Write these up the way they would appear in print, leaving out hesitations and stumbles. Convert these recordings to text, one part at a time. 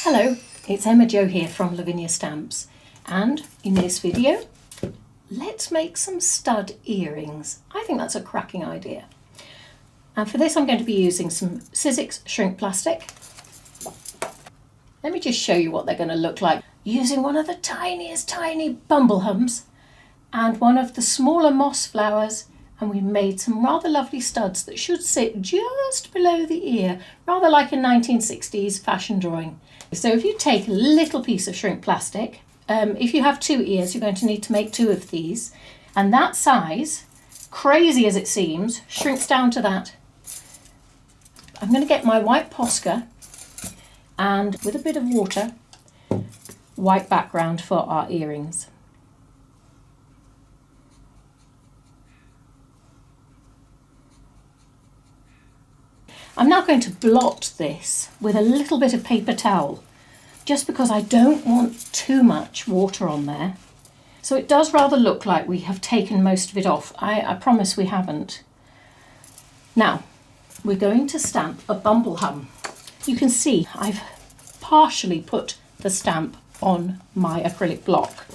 Hello, it's Emma Jo here from Lavinia Stamps, and in this video let's make some stud earrings. I think that's a cracking idea. And for this I'm going to be using some Sizzix shrink plastic. Let me just show you what they're going to look like. Using one of the tiniest tiny Bumblehums and one of the smaller moss flowers, and we made some rather lovely studs that should sit just below the ear, rather like a 1960s fashion drawing. So if you take a little piece of shrink plastic, if you have two ears, you're going to need to make two of these, and that size, crazy as it seems, shrinks down to that. I'm going to get my white Posca and with a bit of water, white background for our earrings. I'm now going to blot this with a little bit of paper towel, just because I don't want too much water on there. So it does rather look like we have taken most of it off. I promise we haven't. Now, we're going to stamp a Bumblehum. You can see I've partially put the stamp on my acrylic block,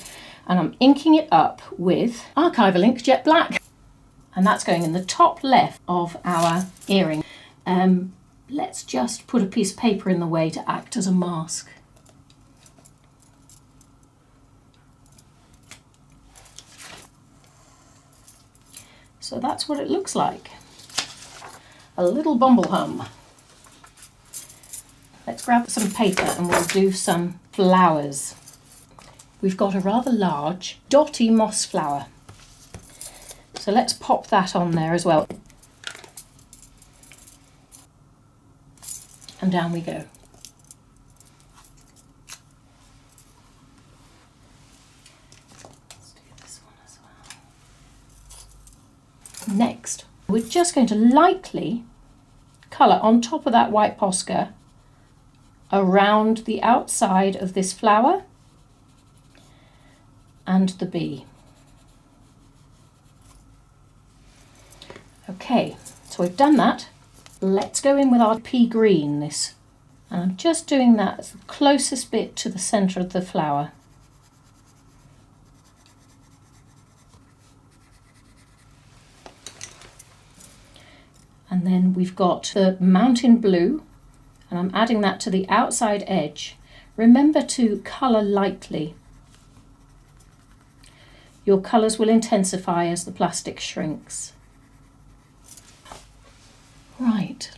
and I'm inking it up with Archival ink Jet Black. And that's going in the top left of our earring. Let's just put a piece of paper in the way to act as a mask. So that's what it looks like. A little Bumblehum. Let's grab some paper and we'll do some flowers. We've got a rather large dotty moss flower. So let's pop that on there as well. And down we go. Let's do this one as well. Next, we're just going to lightly colour on top of that white Posca around the outside of this flower and the bee. Okay, so we've done that. Let's go in with our pea green this. And I'm just doing that as the closest bit to the centre of the flower. And then we've got the mountain blue, and I'm adding that to the outside edge. Remember to colour lightly. Your colours will intensify as the plastic shrinks. Right,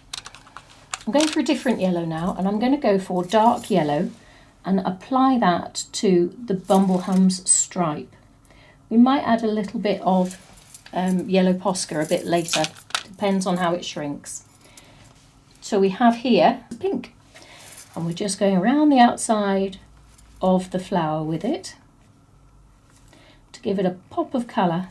I'm going for a different yellow now, and I'm going to go for dark yellow and apply that to the Bumblehum's stripe. We might add a little bit of yellow Posca a bit later, depends on how it shrinks. So we have here pink, and we're just going around the outside of the flower with it to give it a pop of colour.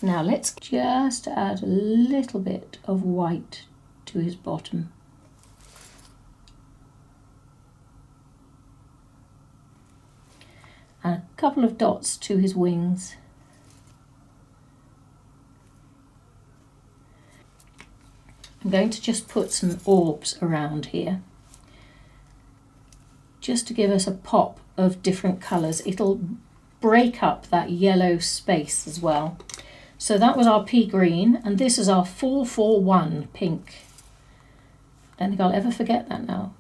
Now let's just add a little bit of white to his bottom. And a couple of dots to his wings. I'm going to just put some orbs around here, just to give us a pop of different colours. It'll break up that yellow space as well. So that was our pea green, and this is our 441 pink. I don't think I'll ever forget that now.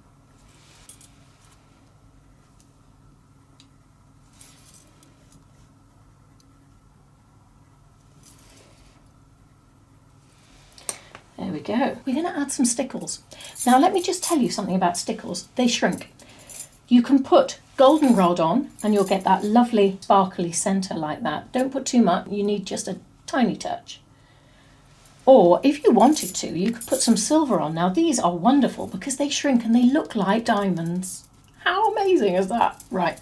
There we go. We're going to add some Stickles. Now let me just tell you something about Stickles. They shrink. You can put goldenrod on and you'll get that lovely sparkly centre like that. Don't put too much, you need just a tiny touch. Or if you wanted to, you could put some silver on. Now these are wonderful because they shrink and they look like diamonds. How amazing is that? Right,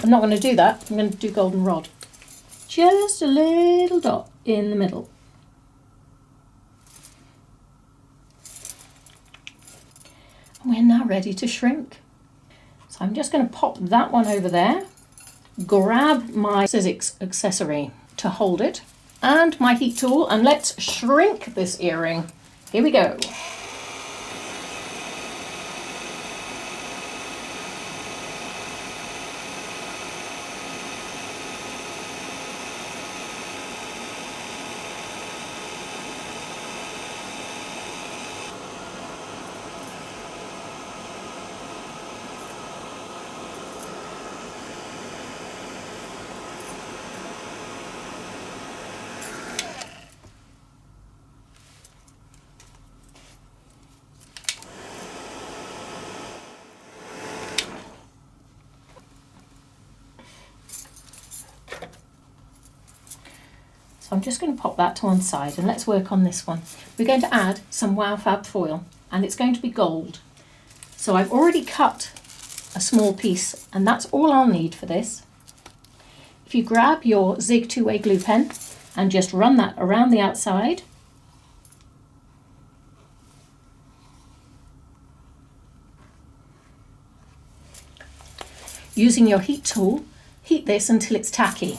I'm not going to do that. I'm going to do goldenrod. Just a little dot in the middle. We're now ready to shrink. So I'm just going to pop that one over there, grab my scissors accessory to hold it, and my heat tool, and let's shrink this earring. Here we go. So I'm just going to pop that to one side and let's work on this one. We're going to add some Wow Fab foil and it's going to be gold. So I've already cut a small piece and that's all I'll need for this. If you grab your Zig 2-way glue pen and just run that around the outside. Using your heat tool, heat this until it's tacky.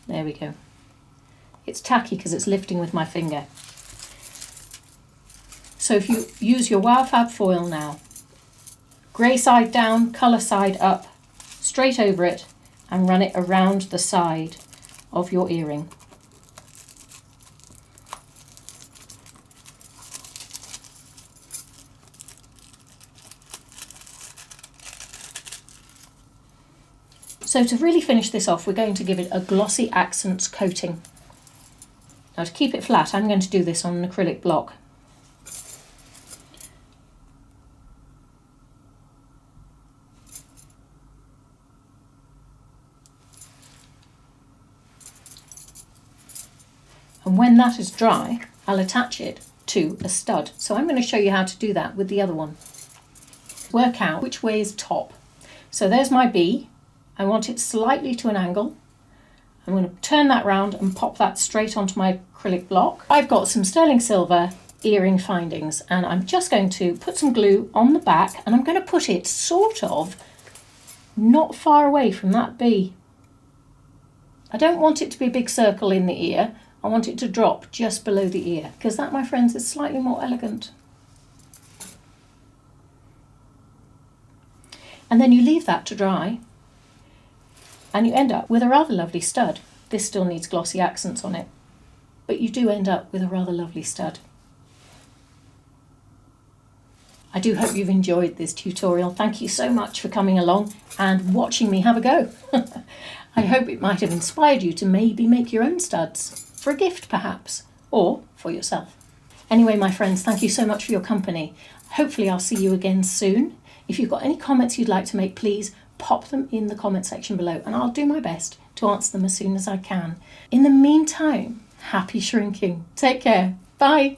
There we go. It's tacky because it's lifting with my finger. So if you use your Wow Fab foil now, grey side down, colour side up, straight over it and run it around the side of your earring. So to really finish this off, we're going to give it a glossy accents coating. Now to keep it flat, I'm going to do this on an acrylic block. And when that is dry, I'll attach it to a stud. So I'm going to show you how to do that with the other one. Work out which way is top. So there's my B. I want it slightly to an angle. I'm going to turn that round and pop that straight onto my acrylic block. I've got some sterling silver earring findings and I'm just going to put some glue on the back and I'm going to put it sort of not far away from that B. I don't want it to be a big circle in the ear. I want it to drop just below the ear because that, my friends, is slightly more elegant. And then you leave that to dry. And you end up with a rather lovely stud. This still needs glossy accents on it, but you do end up with a rather lovely stud. I do hope you've enjoyed this tutorial. Thank you so much for coming along and watching me have a go. I hope it might have inspired you to maybe make your own studs, for a gift perhaps, or for yourself. Anyway, my friends, thank you so much for your company. Hopefully I'll see you again soon. If you've got any comments you'd like to make, please pop them in the comment section below and I'll do my best to answer them as soon as I can. In the meantime, happy shrinking. Take care. Bye.